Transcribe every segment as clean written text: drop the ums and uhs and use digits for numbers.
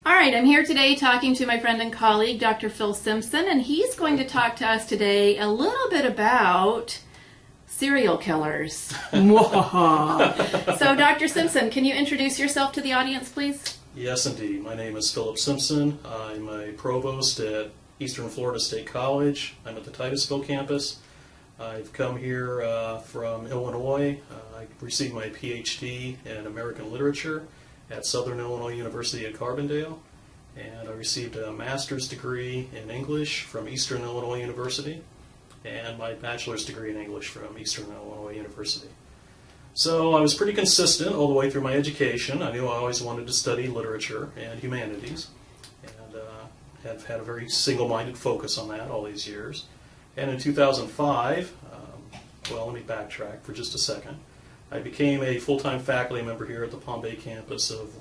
All right, I'm here today talking to my friend and colleague, Dr. Phil Simpson, and he's going to talk to us today a little bit about serial killers. So, Dr. Simpson, can you introduce yourself to the audience, please? Yes, indeed. My name is Philip Simpson. I'm a provost at Eastern Florida State College. I'm at the Titusville campus. I've come here from Illinois. I received my PhD in American Literature at Southern Illinois University at Carbondale, and I received a master's degree in English from Eastern Illinois University and my bachelor's degree in English from Eastern Illinois University. So I was pretty consistent all the way through my education. I knew I always wanted to study literature and humanities, and have had a very single-minded focus on that all these years. And in 2005, well, let me backtrack for just a second. I became a full-time faculty member here at the Palm Bay campus of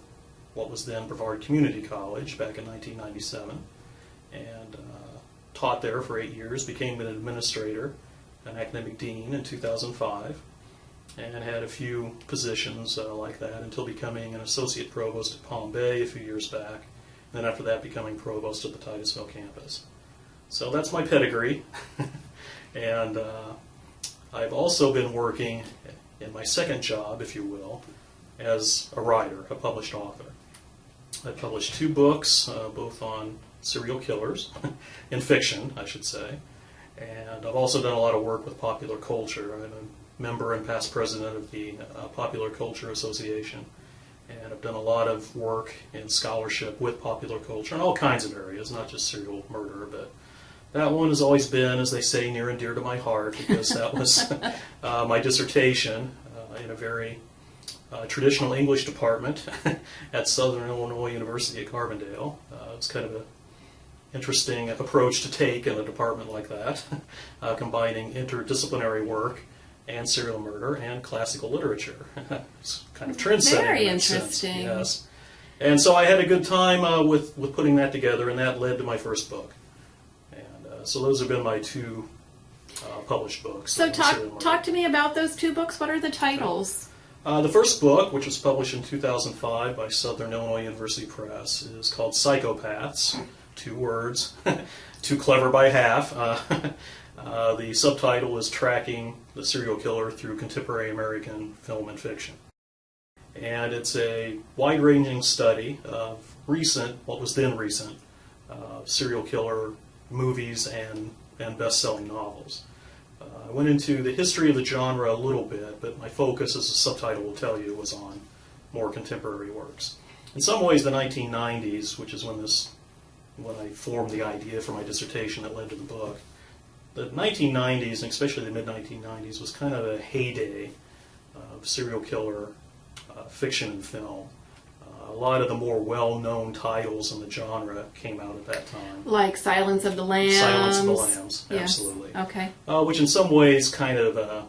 what was then Brevard Community College back in 1997, and taught there for 8 years, became an administrator, an academic dean in 2005, and had a few positions like that until becoming an associate provost at Palm Bay a few years back, and then after that becoming provost at the Titusville campus. So that's my pedigree, and I've also been working in my second job, if you will, as a writer, a published author. I published 2 books, both on serial killers, in fiction, I should say, and I've also done a lot of work with popular culture. I'm a member and past president of the Popular Culture Association, and I've done a lot of work in scholarship with popular culture in all kinds of areas, not just serial murder, but that one has always been, as they say, near and dear to my heart, because that was my dissertation in a very traditional English department at Southern Illinois University at Carbondale. It was kind of an interesting approach to take in a department like that, combining interdisciplinary work and serial murder and classical literature. It's kind of trend-setting. Very in that interesting. sense, yes. And so I had a good time with putting that together, and that led to my first book. So those have been my 2 published books. So talk to me about those 2 books. What are the titles? The first book, which was published in 2005 by Southern Illinois University Press, is called Psychopaths. 2 words, too clever by half. The subtitle is Tracking the Serial Killer Through Contemporary American Film and Fiction. And it's a wide-ranging study of what was then recent, serial killer movies and best-selling novels. I went into the history of the genre a little bit, but my focus, as the subtitle will tell you, was on more contemporary works. In some ways, the 1990s, which is when I formed the idea for my dissertation that led to the book, the 1990s, and especially the mid-1990s, was kind of a heyday of serial killer fiction and film. A lot of the more well-known titles in the genre came out at that time. Like Silence of the Lambs? Silence of the Lambs, yes. Absolutely. Okay. Which in some ways kind of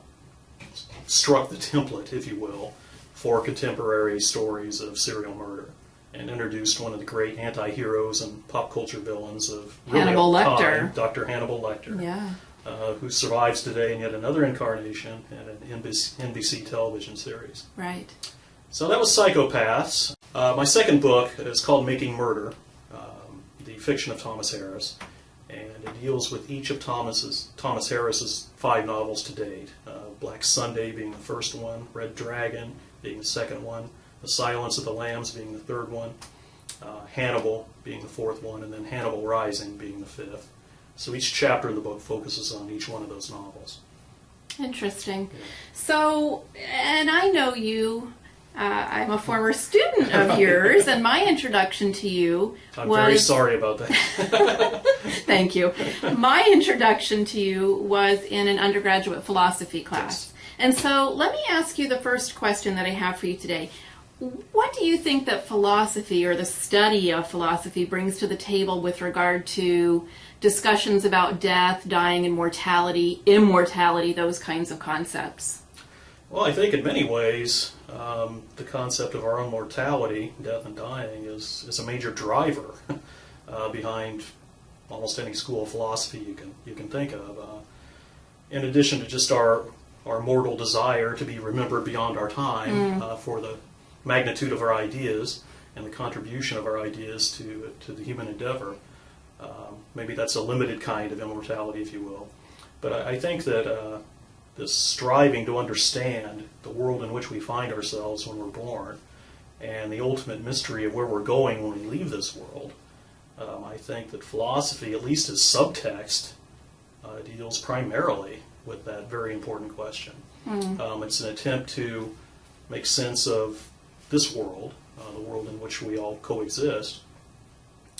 struck the template, if you will, for contemporary stories of serial murder and introduced one of the great anti-heroes and pop culture villains of Hannibal Lecter. Dr. Hannibal Lecter. Yeah. Who survives today in yet another incarnation in an NBC television series. Right. So that was Psychopaths. My second book is called Making Murder, the fiction of Thomas Harris, and it deals with each of Thomas Harris's 5 novels to date. Black Sunday being the first one, Red Dragon being the second one, The Silence of the Lambs being the third one, Hannibal being the fourth one, and then Hannibal Rising being the 5th. So each chapter of the book focuses on each one of those novels. Interesting. Yeah. So, and I know you. I'm a former student of yours, and my introduction to you I'm very sorry about that. Thank you. My introduction to you was in an undergraduate philosophy class. Yes. And so let me ask you the first question that I have for you today. What do you think that philosophy, or the study of philosophy, brings to the table with regard to discussions about death, dying, and mortality, immortality, those kinds of concepts? Well, I think in many ways, the concept of our own mortality, death and dying, is a major driver behind almost any school of philosophy you can think of. In addition to just our mortal desire to be remembered beyond our time for the magnitude of our ideas, and the contribution of our ideas to the human endeavor. Maybe that's a limited kind of immortality, if you will. But I think that this striving to understand the world in which we find ourselves when we're born and the ultimate mystery of where we're going when we leave this world, I think that philosophy, at least as subtext, deals primarily with that very important question. It's an attempt to make sense of this world, the world in which we all coexist,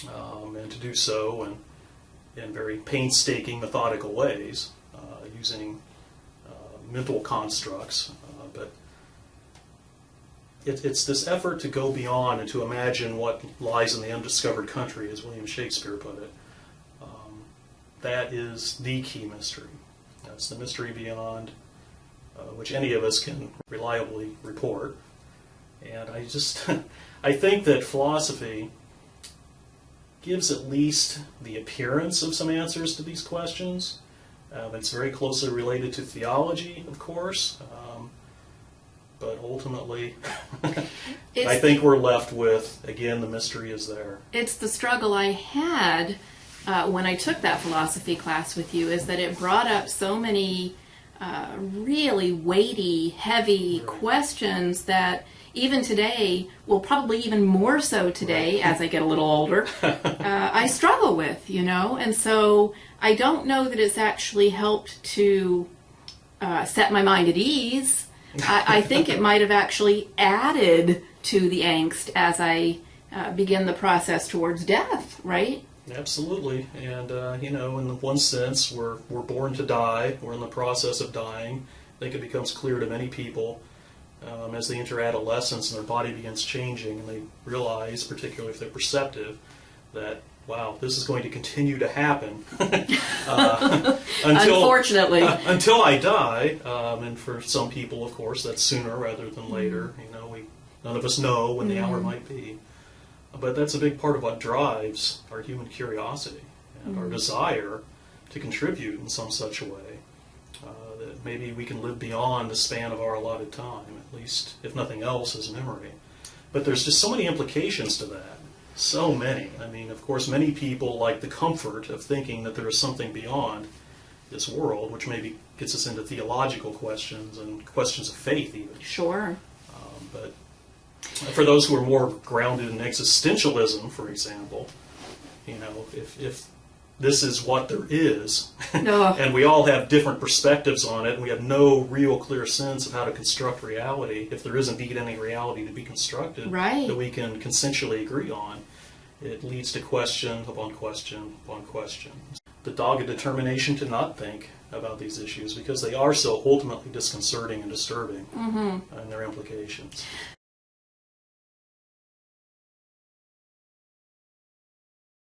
and to do so in very painstaking, methodical ways, using mental constructs. But it's this effort to go beyond and to imagine what lies in the undiscovered country, as William Shakespeare put it. That is the key mystery. That's the mystery beyond which any of us can reliably report. And I think that philosophy gives at least the appearance of some answers to these questions. It's very closely related to theology, of course, but ultimately I think we're left with, again, the mystery is there. It's the struggle I had when I took that philosophy class with you, is that it brought up so many really weighty, heavy questions that even today, well, probably even more so today as I get a little older, I struggle with, and so I don't know that it's actually helped to set my mind at ease. I think it might have actually added to the angst as I begin the process towards death, right? Absolutely, and in one sense, we're born to die. We're in the process of dying. I think it becomes clear to many people as they enter adolescence and their body begins changing, and they realize, particularly if they're perceptive, that wow, this is going to continue to happen unfortunately, until I die. And for some people, of course, that's sooner rather than later. None of us know when the hour might be. But that's a big part of what drives our human curiosity and our desire to contribute in some such a way that maybe we can live beyond the span of our allotted time, at least, if nothing else, as memory. But there's just so many implications to that. So many. I mean, of course, many people like the comfort of thinking that there is something beyond this world, which maybe gets us into theological questions and questions of faith even. Sure. But for those who are more grounded in existentialism, for example, if this is what there is, and we all have different perspectives on it, and we have no real clear sense of how to construct reality, if there is indeed any reality to be constructed that we can consensually agree on, it leads to question upon question upon question. The dogged determination to not think about these issues because they are so ultimately disconcerting and disturbing in their implications.